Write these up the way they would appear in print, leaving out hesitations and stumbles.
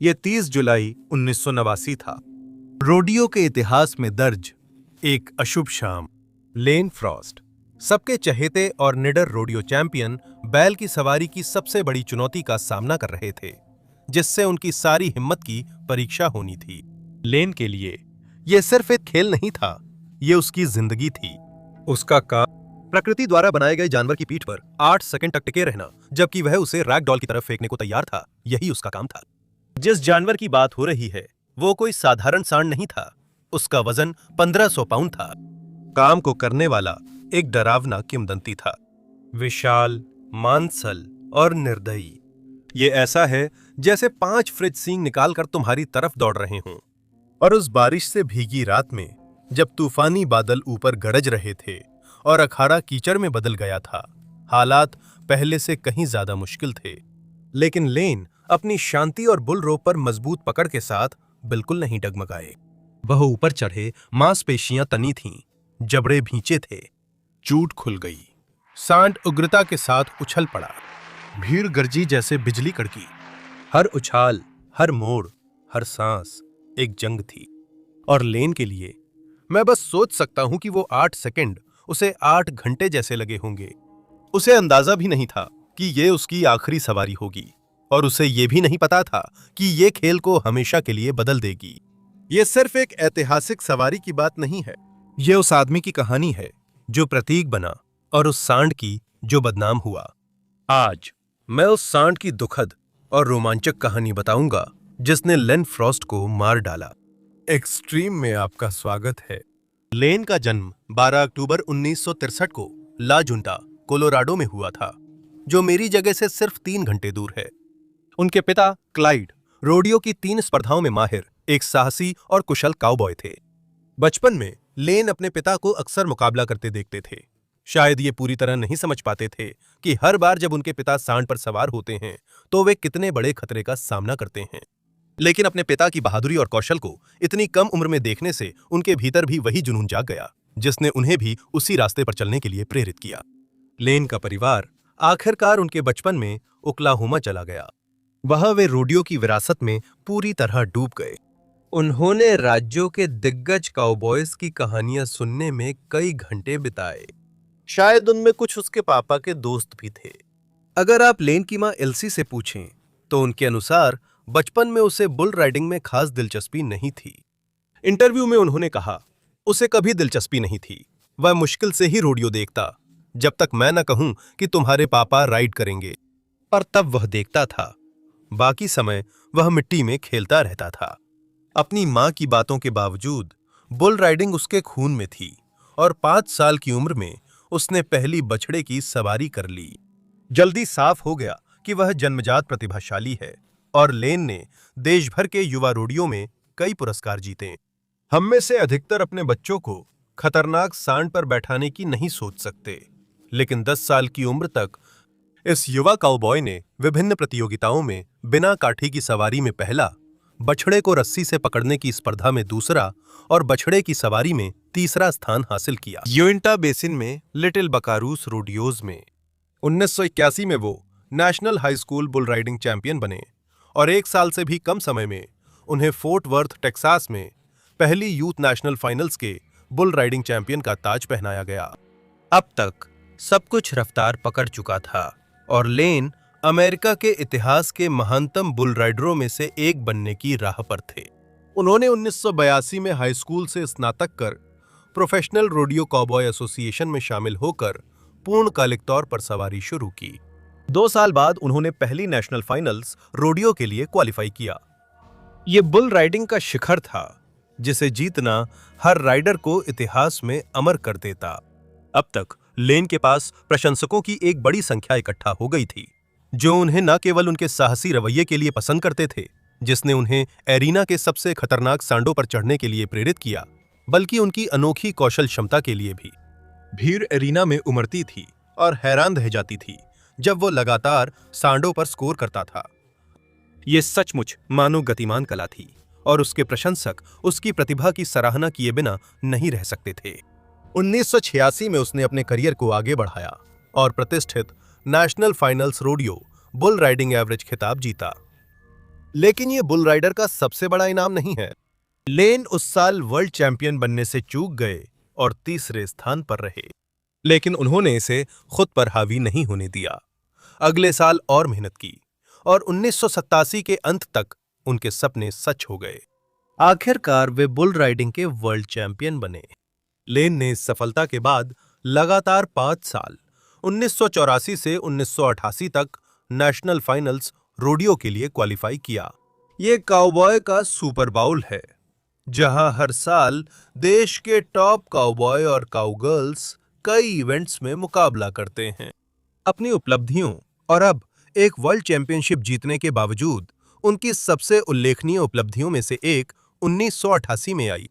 यह 30 जुलाई 1989 था। रोडियो के इतिहास में दर्ज एक अशुभ शाम। लेन फ्रॉस्ट, सबके चहेते और निडर रोडियो चैंपियन, बैल की सवारी की सबसे बड़ी चुनौती का सामना कर रहे थे, जिससे उनकी सारी हिम्मत की परीक्षा होनी थी। लेन के लिए यह सिर्फ एक खेल नहीं था, यह उसकी जिंदगी थी। उसका काम प्रकृति द्वारा बनाए गए जानवर की पीठ पर 8 सेकंड तक टिके रहना, जबकि वह उसे रैग डॉल की तरफ फेंकने को तैयार था, यही उसका काम था। जिस जानवर की बात हो रही है वो कोई साधारण सांड नहीं था। उसका वजन 1500 पाउंड था। काम को करने वाला एक डरावना किंवदंती था, विशाल, मांसल और निर्दयी। ये ऐसा है जैसे 5 फ्रिज सींग निकालकर तुम्हारी तरफ दौड़ रहे हों। और उस बारिश से भीगी रात में, जब तूफानी बादल ऊपर गरज रहे थे और अखाड़ा कीचड़ में बदल गया था, हालात पहले से कहीं ज्यादा मुश्किल थे। लेकिन लेन अपनी शांति और बुल रोप पर मजबूत पकड़ के साथ बिल्कुल नहीं डगमगाए। वह ऊपर चढ़े, मांसपेशियां तनी थीं, जबड़े भींचे थे। चूट खुल गई। सांड उग्रता के साथ उछल पड़ा। भीड़ गर्जी जैसे बिजली कड़की। हर उछाल, हर मोड़, हर सांस एक जंग थी। और लेन के लिए मैं बस सोच सकता हूं कि वो 8 सेकंड उसे 8 घंटे जैसे लगे होंगे। उसे अंदाजा भी नहीं था कि ये उसकी आखिरी सवारी होगी, और उसे ये भी नहीं पता था कि ये खेल को हमेशा के लिए बदल देगी। ये सिर्फ एक ऐतिहासिक सवारी की बात नहीं है, ये उस आदमी की कहानी है जो प्रतीक बना, और उस सांड की जो बदनाम हुआ। आज मैं उस सांड की दुखद और रोमांचक कहानी बताऊंगा जिसने लेन फ्रॉस्ट को मार डाला। एक्सट्रीम में आपका स्वागत है। लेन का जन्म 12 अक्टूबर 1963 को ला जुंटा, कोलोराडो में हुआ था, जो मेरी जगह से सिर्फ 3 घंटे दूर है। उनके पिता क्लाइड रोडियो की 3 स्पर्धाओं में माहिर एक साहसी और कुशल काउबॉय थे। बचपन में लेन अपने पिता को अक्सर मुकाबला करते देखते थे। शायद ये पूरी तरह नहीं समझ पाते थे कि हर बार जब उनके पिता सांड पर सवार होते हैं तो वे कितने बड़े खतरे का सामना करते हैं। लेकिन अपने पिता की बहादुरी और कौशल को इतनी कम उम्र में देखने से उनके भीतर भी वही जुनून जाग गया, जिसने उन्हें भी उसी रास्ते पर चलने के लिए प्रेरित किया। लेन का परिवार आखिरकार उनके बचपन में ओक्लाहोमा चला गया। वहां वे रोडियो की विरासत में पूरी तरह डूब गए। उन्होंने राज्यों के दिग्गज काउबॉयज की कहानियां सुनने में कई घंटे बिताए। शायद उनमें कुछ उसके पापा के दोस्त भी थे। अगर आप लेन की मां एल्सी से पूछें तो उनके अनुसार बचपन में उसे बुल राइडिंग में खास दिलचस्पी नहीं थी। इंटरव्यू में उन्होंने कहा, उसे कभी दिलचस्पी नहीं थी। वह मुश्किल से ही रोडियो देखता, जब तक मैं न कहूं कि तुम्हारे पापा राइड करेंगे, और तब वह देखता था। बाकी समय वह मिट्टी में खेलता रहता था। अपनी मां की बातों के बावजूद बुल राइडिंग उसके खून में थी, और 5 साल की उम्र में उसने पहली बछड़े की सवारी कर ली। जल्दी साफ हो गया कि वह जन्मजात प्रतिभाशाली है, और लेन ने देश भर के युवा रोडियो में कई पुरस्कार जीते। हम में से अधिकतर अपने बच्चों को खतरनाक सांड पर बैठाने की नहीं सोच सकते, लेकिन 10 साल की उम्र तक इस युवा काउबॉय ने विभिन्न प्रतियोगिताओं में बिना काठी की सवारी में पहला, बछड़े को रस्सी से पकड़ने की स्पर्धा में दूसरा और बछड़े की सवारी में तीसरा स्थान हासिल किया। यूइंटा बेसिन में लिटिल बकारूस रोडियोज में 1981 में वो national high school bull riding champion बने, और 1 साल से भी कम समय में उन्हें फोर्ट वर्थ, टेक्सास में पहली यूथ नेशनल फाइनल्स के बुल राइडिंग चैंपियन का ताज पहनाया गया। अब तक सब कुछ रफ्तार पकड़ चुका था, और लेन अमेरिका के इतिहास के महानतम बुल राइडरों में से एक बनने की राह पर थे। उन्होंने 1982 में हाई स्कूल से स्नातक कर प्रोफेशनल रोडियो काउबॉय एसोसिएशन में शामिल होकर पूर्णकालिक तौर पर सवारी शुरू की। 2 साल बाद उन्होंने पहली नेशनल फाइनल्स रोडियो के लिए क्वालिफाई किया। यह बुल राइडिंग का शिखर था, जिसे जीतना हर राइडर को इतिहास में अमर कर देता। अब तक लेन के पास प्रशंसकों की एक बड़ी संख्या इकट्ठा हो गई थी, जो उन्हें न केवल उनके साहसी रवैये के लिए पसंद करते थे, जिसने उन्हें एरिना के सबसे खतरनाक सांडों पर चढ़ने के लिए प्रेरित किया, बल्कि उनकी अनोखी कौशल क्षमता के लिए भी। भीड़ एरिना में उमड़ती थी और हैरान रह जाती थी जब वो लगातार सांडों पर स्कोर करता था। ये सचमुच मानो गतिमान कला थी, और उसके प्रशंसक उसकी प्रतिभा की सराहना किए बिना नहीं रह सकते थे। 1986 में उसने अपने करियर को आगे बढ़ाया और प्रतिष्ठित national finals rodeo bull riding average खिताब जीता। लेकिन ये बुल राइडर का सबसे बड़ा इनाम नहीं है। लेन उस साल वर्ल्ड चैंपियन बनने से चूक गए और तीसरे स्थान पर रहे, लेकिन उन्होंने इसे खुद पर हावी नहीं होने दिया। अगले साल और मेहनत की और 1987 के अंत तक उनके सपने सच हो गए। आखिरकार वे बुल राइडिंग के वर्ल्ड चैंपियन बने। लेन ने इस सफलता के बाद लगातार 5 साल 1984 से 1988 तक नेशनल फाइनल्स रोडियो के लिए क्वालिफाई किया। ये काउबॉय का सुपर बाउल है, जहां हर साल देश के टॉप काउबॉय और काउगर्ल्स कई इवेंट्स में मुकाबला करते हैं। अपनी उपलब्धियों और अब एक वर्ल्ड चैंपियनशिप जीतने के बावजूद उनकी सबसे उल्लेखनीय उपलब्धियों में से एक 1988 में आई।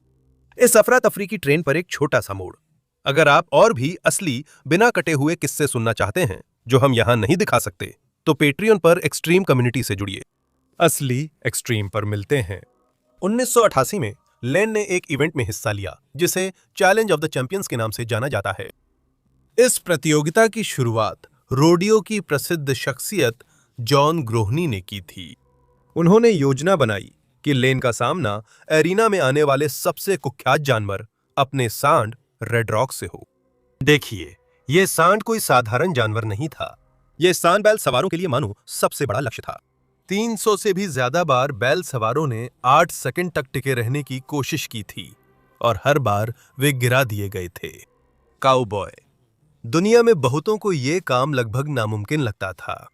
इस अफरा तफरी की ट्रेन पर एक छोटा सा मोड़। अगर आप और भी असली बिना कटे हुए किस्से सुनना चाहते हैं जो हम यहां नहीं दिखा सकते, तो पेट्रियन पर एक्सट्रीम कम्युनिटी से जुड़िए। असली एक्सट्रीम पर मिलते हैं। 1988 में लेन ने एक इवेंट में हिस्सा लिया जिसे चैलेंज ऑफ द चैंपियंस के नाम से जाना जाता है। इस प्रतियोगिता की शुरुआत रोडियो की प्रसिद्ध शख्सियत जॉन ग्रोहनी ने की थी। उन्होंने योजना बनाई कि लेन का सामना एरिना में आने वाले सबसे कुख्यात जानवर अपने सांड रेड रॉक से हो। देखिए, यह सांड कोई साधारण जानवर नहीं था। यह सांड बैल सवारों के लिए मानो सबसे बड़ा लक्ष्य था। 300 से भी ज्यादा बार बैल सवारों ने 8 सेकंड तक टिके रहने की कोशिश की थी और हर बार वे गिरा दिए गए थे। काउबॉय। दुनिया में बहुतों को यह काम लगभग नामुमकिन लगता था।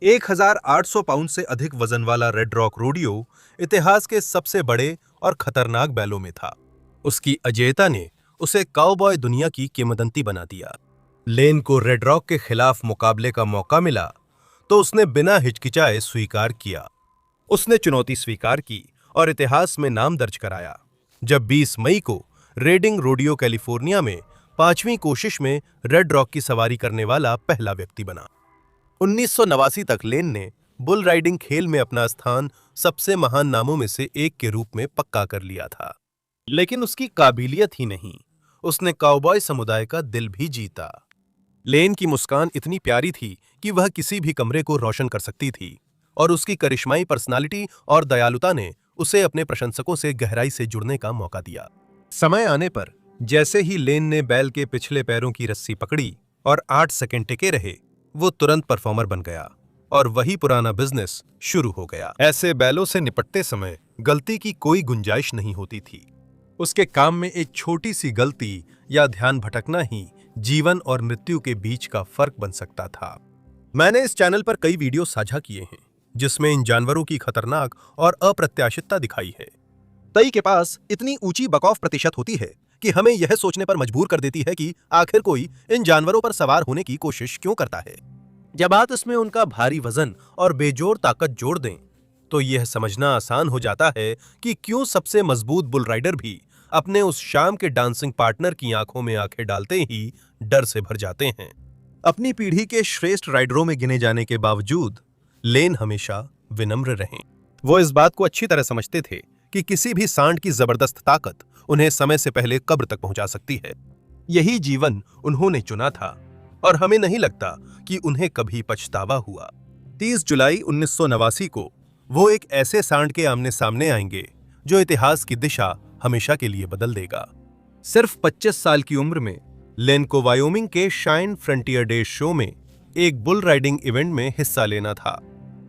1800 पाउंड से अधिक वजन वाला रेड रॉक रोडियो इतिहास के सबसे बड़े और खतरनाक बैलों में था। उसकी अजेयता ने उसे काउबॉय दुनिया की किंवदंती बना दिया। लेन को रेड रॉक के खिलाफ मुकाबले का मौका मिला तो उसने बिना हिचकिचाए स्वीकार किया। उसने चुनौती स्वीकार की और इतिहास में नाम दर्ज कराया जब 20 मई को रेडिंग रोडियो कैलिफोर्निया में 5वीं कोशिश में रेड रॉक की सवारी करने वाला पहला व्यक्ति बना। 1989 तक लेन ने बुल राइडिंग खेल में अपना स्थान सबसे महान नामों में से एक के रूप में पक्का कर लिया था। लेकिन उसकी काबिलियत ही नहीं, उसने काउबॉय समुदाय का दिल भी जीता। लेन की मुस्कान इतनी प्यारी थी कि वह किसी भी कमरे को रोशन कर सकती थी और उसकी करिश्माई पर्सनालिटी और दयालुता ने उसे अपने प्रशंसकों से गहराई से जुड़ने का मौका दिया। समय आने पर जैसे ही लेन ने बैल के पिछले पैरों की रस्सी पकड़ी और 8 सेकंड टिके रहे, वो तुरंत परफॉर्मर बन गया और वही पुराना बिजनेस शुरू हो गया। ऐसे बैलों से निपटते समय गलती की कोई गुंजाइश नहीं होती थी। उसके काम में एक छोटी सी गलती या ध्यान भटकना ही जीवन और मृत्यु के बीच का फर्क बन सकता था। मैंने इस चैनल पर कई वीडियो साझा किए हैं जिसमें इन जानवरों की खतरनाक और अप्रत्याशितता दिखाई है। कई के पास इतनी ऊंची बकौफ प्रतिशत होती है कि हमें यह सोचने पर मजबूर कर देती है कि आखिर कोई इन जानवरों पर सवार होने की कोशिश क्यों करता है। जब आप इसमें उनका भारी वजन और बेजोड़ ताकत जोड़ दें, तो यह समझना आसान हो जाता है कि क्यों सबसे मजबूत बुल राइडर भी अपने उस शाम के डांसिंग पार्टनर की आंखों में आंखें डालते ही डर से भर जाते हैं। अपनी पीढ़ी के श्रेष्ठ राइडरों में गिने जाने के बावजूद लेन हमेशा विनम्र रहे। वो इस बात को अच्छी तरह समझते थे कि किसी भी सांड की जबरदस्त ताकत उन्हें समय से पहले कब्र तक पहुंचा सकती है। यही जीवन उन्होंने चुना था और हमें नहीं लगता कि उन्हें कभी पछतावा हुआ। 30 जुलाई 1989 को वो एक ऐसे सांड के आमने सामने आएंगे जो इतिहास की दिशा हमेशा के लिए बदल देगा। सिर्फ 25 साल की उम्र में लेन को वायोमिंग के शाइन फ्रंटियर डे शो में एक बुल राइडिंग इवेंट में हिस्सा लेना था।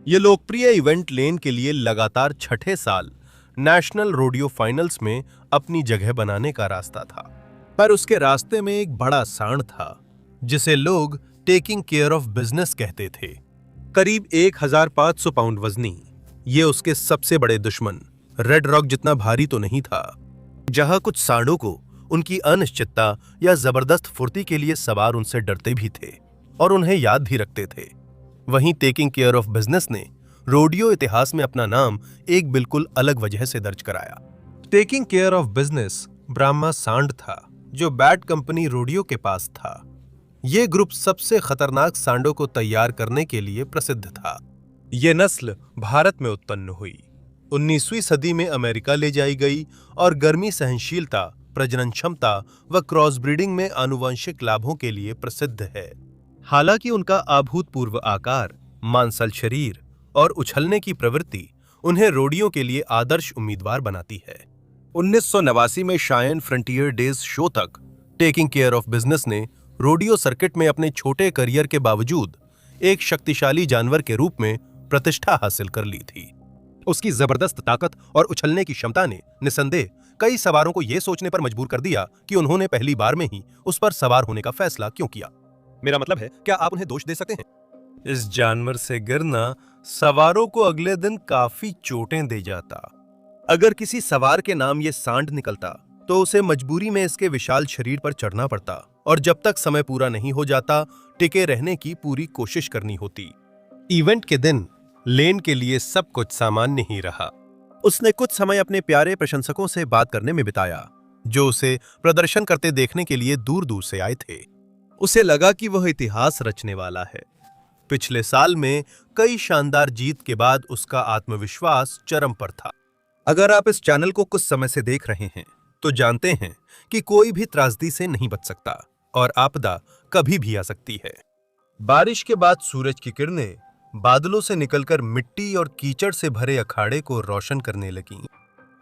यह लोकप्रिय इवेंट लेन के लिए लगातार 6ठे साल नेशनल रोडियो फाइनल्स में अपनी जगह बनाने का रास्ता था। पर उसके रास्ते में एक बड़ा सांड था जिसे लोग टेकिंग केयर ऑफ बिजनेस कहते थे। करीब 1500 पाउंड वजनी ये उसके सबसे बड़े दुश्मन रेड रॉक जितना भारी तो नहीं था। जहां कुछ सांडों को उनकी अनिश्चितता या जबरदस्त फुर्ती के लिए सवार उनसे डरते भी थे और उन्हें याद भी रखते थे, वहीं टेकिंग केयर ऑफ बिजनेस ने रोडियो इतिहास में अपना नाम एक बिल्कुल अलग वजह से दर्ज कराया। Taking care of business Brahma सांड था जो बैड कंपनी रोडियो के पास था। यह ग्रुप सबसे खतरनाक सांडों को तैयार करने के लिए प्रसिद्ध था। यह नस्ल भारत में उत्पन्न हुई, 19वीं सदी में अमेरिका ले जाई गई और गर्मी सहनशीलता, प्रजनन क्षमता व क्रॉस ब्रीडिंग में आनुवंशिक लाभों के लिए प्रसिद्ध है। हालांकि उनका अभूतपूर्व आकार, मांसल शरीर और उछलने की प्रवृत्ति उन्हें रोडियो के लिए आदर्श उम्मीदवार बनाती है। 1989 में शायन फ्रंटियर डेज शो तक टेकिंग केयर ऑफ बिजनेस ने रोडियो सर्किट में अपने छोटे करियर के बावजूद एक शक्तिशाली जानवर के रूप में प्रतिष्ठा हासिल कर ली थी। उसकी जबरदस्त ताकत और उछलने की क्षमता ने निसंदेह कई सवारों को यह सोचने पर मजबूर कर दिया कि उन्होंने पहली बार में ही उस पर सवार होने का फैसला क्यों किया। मेरा मतलब है, क्या आप उन्हें दोष दे सकते हैं? इस जानवर से गिरना सवारों को अगले दिन काफी चोटें दे जाता। अगर किसी सवार के नाम ये सांड निकलता तो उसे मजबूरी में इसके विशाल शरीर पर चढ़ना पड़ता और जब तक समय पूरा नहीं हो जाता टिके रहने की पूरी कोशिश करनी होती। इवेंट के दिन लेन के लिए सब कुछ सामान्य ही रहा। उसने कुछ समय अपने प्यारे प्रशंसकों से बात करने में बिताया, जो उसे प्रदर्शन करते देखने के लिए दूर दूर से आए थे। उसे लगा कि वह इतिहास रचने वाला है। पिछले साल में कई शानदार जीत के बाद उसका आत्मविश्वास चरम पर था। अगर आप इस चैनल को कुछ समय से देख रहे हैं तो जानते हैं कि कोई भी त्रासदी से नहीं बच सकता और आपदा कभी भी आ सकती है। बारिश के बाद सूरज की किरणें बादलों से निकलकर मिट्टी और कीचड़ से भरे अखाड़े को रोशन करने लगीं।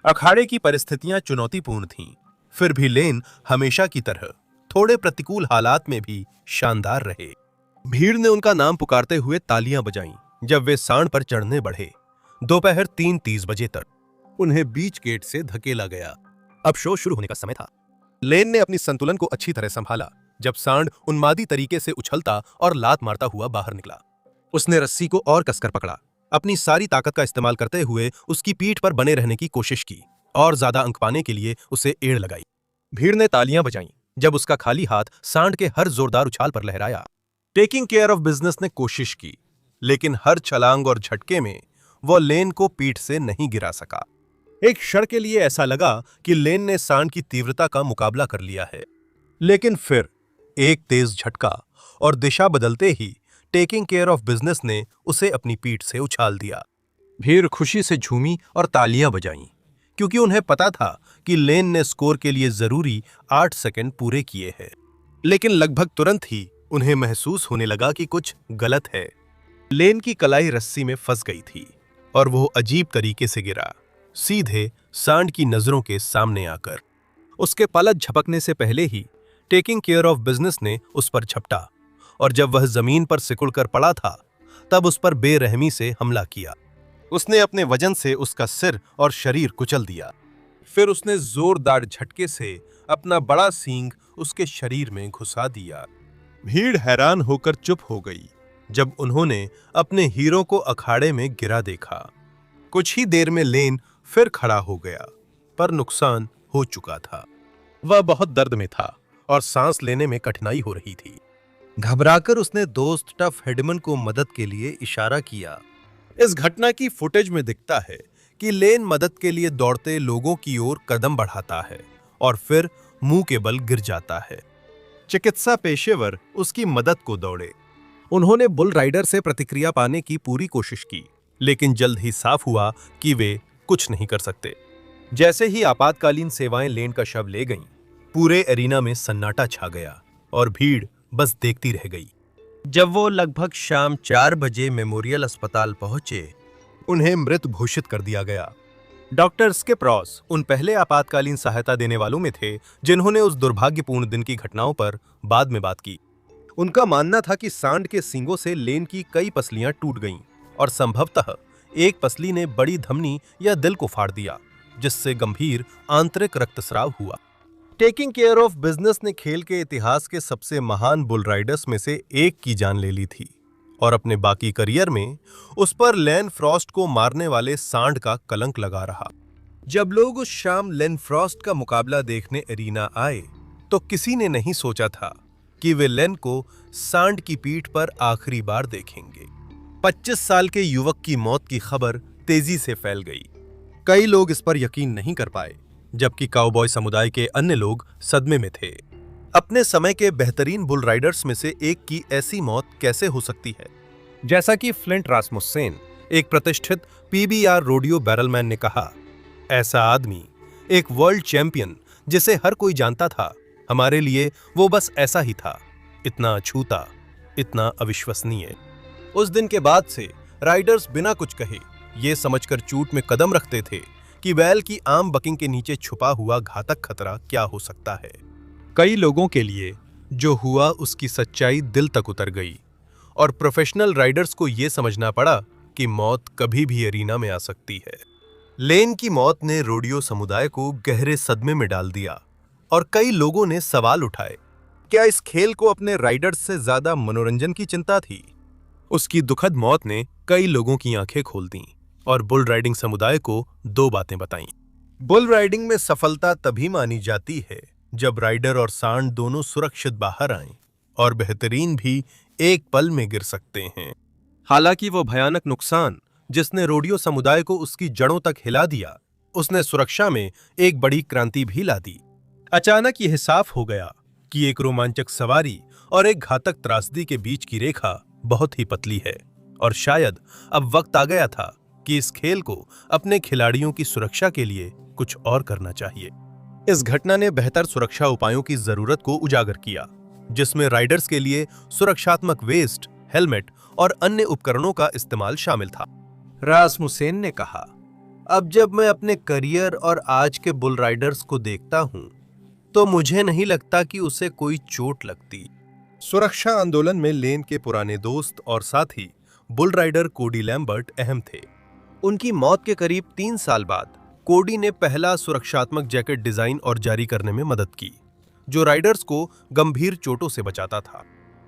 अखाड़े की परिस्थितियां चुनौतीपूर्ण थीं, फिर भी लेन हमेशा की तरह थोड़े प्रतिकूल हालात में भी शानदार रहे। भीड़ ने उनका नाम पुकारते हुए तालियां बजाईं जब वे सांड पर चढ़ने बढ़े। दोपहर 3:30 बजे तक उन्हें बीच गेट से धकेला गया। अब शो शुरू होने का समय था। लेन ने अपनी संतुलन को अच्छी तरह संभाला जब सांड उन्मादी तरीके से उछलता और लात मारता हुआ बाहर निकला। उसने रस्सी को और कसकर पकड़ा, अपनी सारी ताकत का इस्तेमाल करते हुए उसकी पीठ पर बने रहने की कोशिश की और ज्यादा अंक पाने के लिए उसे एड़ लगाई। भीड़ ने तालियां बजाईं जब उसका खाली हाथ सांड के हर जोरदार उछाल पर लहराया। टेकिंग केयर ऑफ बिजनेस ने कोशिश की, लेकिन हर छलांग और झटके में वो लेन को पीठ से नहीं गिरा सका। एक क्षण के लिए ऐसा लगा कि लेन ने सांड की तीव्रता का मुकाबला कर लिया है, लेकिन फिर एक तेज झटका और दिशा बदलते ही टेकिंग केयर ऑफ बिजनेस ने उसे अपनी पीठ से उछाल दिया। भीड़ खुशी से झूमी और तालियां बजाईं, क्योंकि उन्हें पता था कि लेन ने स्कोर के लिए जरूरी 8 सेकंड पूरे किए हैं। लेकिन लगभग तुरंत ही उन्हें महसूस होने लगा कि कुछ गलत है। लेन की कलाई रस्सी में फंस गई थी और वो अजीब तरीके से गिरा, सीधे सांड की नजरों के सामने आकर। उसके पलक झपकने से पहले ही टेकिंग केयर ऑफ बिजनेस ने उस पर झपटा और जब वह जमीन पर सिकुड़कर पड़ा था तब उस पर बेरहमी से हमला किया। उसने अपने वजन से उसका सिर और शरीर कुचल दिया। फिर उसने जोरदार झटके से अपना बड़ा सींग उसके शरीर में घुसा दिया। भीड़ हैरान होकर चुप हो गई जब उन्होंने अपने हीरो को अखाड़े में गिरा देखा। कुछ ही देर में लेन फिर खड़ा हो गया, पर नुकसान हो चुका था। वह बहुत दर्द में था और सांस लेने में कठिनाई हो रही थी। घबराकर उसने दोस्त टफ हेडमन को मदद के लिए इशारा किया। इस घटना की फुटेज में दिखता है कि लेन मदद के लिए दौड़ते लोगों की ओर कदम बढ़ाता है और फिर मुंह के बल गिर जाता है। चिकित्सा पेशेवर उसकी मदद को दौड़े। उन्होंने बुल राइडर से प्रतिक्रिया पाने की पूरी कोशिश की, लेकिन जल्द ही साफ हुआ कि वे कुछ नहीं कर सकते। जैसे ही आपातकालीन सेवाएं लेन का शव ले गईं, पूरे एरिना में सन्नाटा छा गया और भीड़ बस देखती रह गई। जब वो लगभग शाम 4 बजे मेमोरियल अस्पताल पहुंचे, उन्हें मृत घोषित कर दिया गया। डॉक्टर स्किप रॉस उन पहले आपातकालीन सहायता देने वालों में थे जिन्होंने उस दुर्भाग्यपूर्ण दिन की घटनाओं पर बाद में बात की। उनका मानना था कि सांड के सींगों से लेन की कई पसलियां टूट गईं और संभवतः एक पसली ने बड़ी धमनी या दिल को फाड़ दिया, जिससे गंभीर आंतरिक रक्तस्राव हुआ। टेकिंग केयर ऑफ बिजनेस ने खेल के इतिहास के सबसे महान बुल राइडर्स में से एक की जान ले ली थी और अपने बाकी करियर में उस पर लेन फ्रॉस्ट को मारने वाले सांड का कलंक लगा रहा। जब लोग उस शाम लेन फ्रॉस्ट का मुकाबला देखने एरिना आए तो किसी ने नहीं सोचा था कि वे लेन को सांड की पीठ पर आखिरी बार देखेंगे। 25 साल के युवक की मौत की खबर तेजी से फैल गई। कई लोग इस पर यकीन नहीं कर पाए, जबकि काउबॉय समुदाय के अन्य लोग सदमे में थे। अपने समय के बेहतरीन बुल राइडर्स में से एक की ऐसी मौत कैसे हो सकती है? जैसा कि फ्लिंट रासमुसेन, एक प्रतिष्ठित पीबीआर रोडियो बैरलमैन ने कहा, ऐसा आदमी, एक वर्ल्ड चैंपियन जिसे हर कोई जानता था, हमारे लिए वो बस ऐसा ही था, इतना अछूता, इतना अविश्वसनीय। उस दिन के बाद से राइडर्स बिना कुछ कहे ये समझकर चूट में कदम रखते थे कि बैल की आम बकिंग के नीचे छुपा हुआ घातक खतरा क्या हो सकता है। कई लोगों के लिए जो हुआ उसकी सच्चाई दिल तक उतर गई और प्रोफेशनल राइडर्स को यह समझना पड़ा कि मौत कभी भी एरिना में आ सकती है। लेन की मौत ने रोडियो समुदाय को गहरे सदमे में डाल दिया और कई लोगों ने सवाल उठाए, क्या इस खेल को अपने राइडर्स से ज्यादा मनोरंजन की चिंता थी? उसकी दुखद मौत ने कई लोगों की आंखें खोल दी और बुल राइडिंग समुदाय को दो बातें बताईं। बुल राइडिंग में सफलता तभी मानी जाती है जब राइडर और सांड दोनों सुरक्षित बाहर आएं और बेहतरीन भी एक पल में गिर सकते हैं। हालांकि वो भयानक नुकसान जिसने रोडियो समुदाय को उसकी जड़ों तक हिला दिया, उसने सुरक्षा में एक बड़ी क्रांति भी ला दी। अचानक यह साफ हो गया कि एक रोमांचक सवारी और एक घातक त्रासदी के बीच की रेखा बहुत ही पतली है और शायद अब वक्त आ गया था कि इस खेल को अपने खिलाड़ियों की सुरक्षा के लिए कुछ और करना चाहिए। इस घटना ने बेहतर सुरक्षा उपायों की जरूरत को उजागर किया, जिसमें राइडर्स के लिए सुरक्षात्मक वेस्ट, हेलमेट और अन्य उपकरणों का इस्तेमाल शामिल था। रासमुसेन ने कहा, अब जब मैं अपने करियर और आज के बुल राइडर्स को देखता हूं, तो मुझे नहीं लगता कि उसे कोई चोट लगती। सुरक्षा आंदोलन में लेन के पुराने दोस्त और साथी बुल राइडर कोडी लैम्बर्ट अहम थे। उनकी मौत के करीब 3 साल बाद कोडी ने पहला सुरक्षात्मक जैकेट डिजाइन और जारी करने में मदद की, जो राइडर्स को गंभीर चोटों से बचाता था।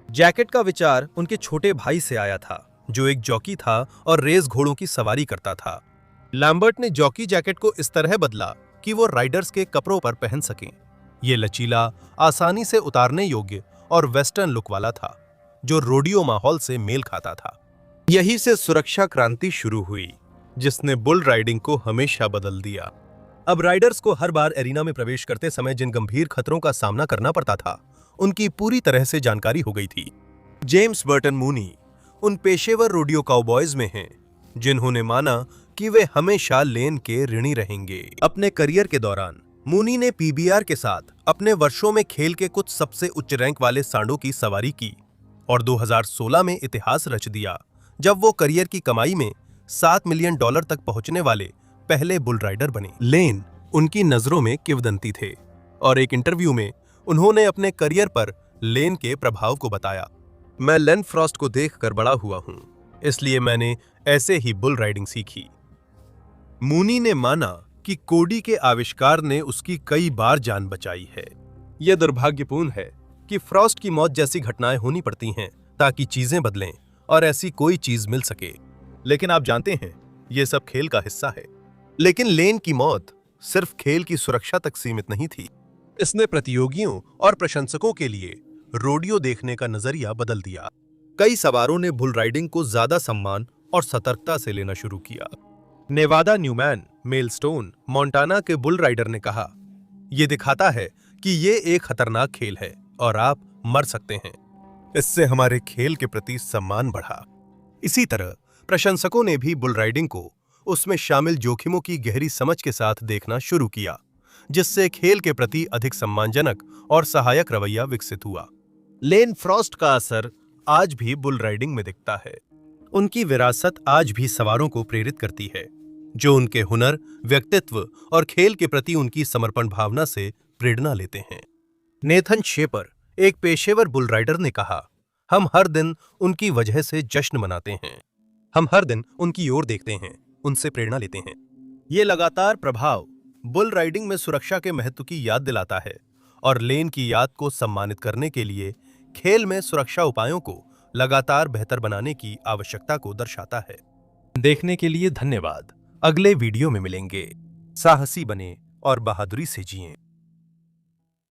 जैकेट का विचार उनके छोटे भाई से आया था, जो एक जॉकी था और रेस घोड़ों की सवारी करता था। लैम्बर्ट ने जॉकी जैकेट को इस तरह बदला कि वो राइडर्स के कपड़ों पर पहन सकें। ये लचीला, आसानी से उतारने योग्य और वेस्टर्न लुक वाला था, जो रोडियो माहौल से मेल खाता था। यहीं से सुरक्षा क्रांति शुरू हुई, जिसने बुल राइडिंग को हमेशा बदल दिया। अब राइडर्स को हर बार एरिना में प्रवेश करते समय जिन गंभीर खतरों का सामना करना पड़ता था, उनकी पूरी तरह से जानकारी हो गई थी। जेम्स बर्टन मूनी उन पेशेवर रोडियो काउबॉयज में हैं, जिन्होंने माना कि वे हमेशा लेन के ऋणी रहेंगे। अपने करियर के दौरान मूनी ने पीबीआर के साथ अपने वर्षों में खेल के कुछ सबसे उच्च रैंक वाले सांडों की सवारी की और 2016 में इतिहास रच दिया, जब वो करियर की कमाई में $7 मिलियन तक पहुंचने वाले पहले बुल राइडर बने। लेन उनकी नजरों में किंवदंती थे और एक इंटरव्यू में उन्होंने अपने करियर पर लेन के प्रभाव को बताया, मैं लेन फ्रॉस्ट को देखकर बड़ा हुआ हूं, इसलिए मैंने ऐसे ही बुल राइडिंग सीखी। मूनी ने माना कि कोडी के आविष्कार ने उसकी कई बार जान बचाई है। यह दुर्भाग्यपूर्ण है कि फ्रॉस्ट की मौत जैसी घटनाएं होनी पड़ती हैं ताकि चीजें बदलें और ऐसी कोई चीज मिल सके, लेकिन आप जानते हैं यह सब खेल का हिस्सा है। लेकिन लेन की मौत सिर्फ खेल की सुरक्षा तक सीमित नहीं थी। इसने प्रतियोगियों और प्रशंसकों के लिए रोडियो देखने का नजरिया बदल दिया। कई सवारों ने बुल राइडिंग को ज्यादा सम्मान और सतर्कता से लेना शुरू किया। नेवादा न्यूमैन मेलस्टोन मोंटाना के बुल राइडर ने कहा, यह दिखाता है कि यह एक खतरनाक खेल है और आप मर सकते हैं। इससे हमारे खेल के प्रति सम्मान बढ़ा। इसी तरह प्रशंसकों ने भी बुल राइडिंग को उसमें शामिल जोखिमों की गहरी समझ के साथ देखना शुरू किया, जिससे खेल के प्रति अधिक सम्मानजनक और सहायक रवैया विकसित हुआ। लेन फ्रॉस्ट का असर आज भी बुल राइडिंग में दिखता है। उनकी विरासत आज भी सवारों को प्रेरित करती है, जो उनके हुनर, व्यक्तित्व और खेल के प्रति उनकी समर्पण भावना से प्रेरणा लेते हैं। नेथन शेपर, एक पेशेवर बुल राइडर, ने कहा, हम हर दिन उनकी वजह से जश्न मनाते हैं। हम हर दिन उनकी ओर देखते हैं, उनसे प्रेरणा लेते हैं। ये लगातार प्रभाव बुल राइडिंग में सुरक्षा के महत्व की याद दिलाता है और लेन की याद को सम्मानित करने के लिए खेल में सुरक्षा उपायों को लगातार बेहतर बनाने की आवश्यकता को दर्शाता है। देखने के लिए धन्यवाद। अगले वीडियो में मिलेंगे। साहसी बने और बहादुरी से जिएं।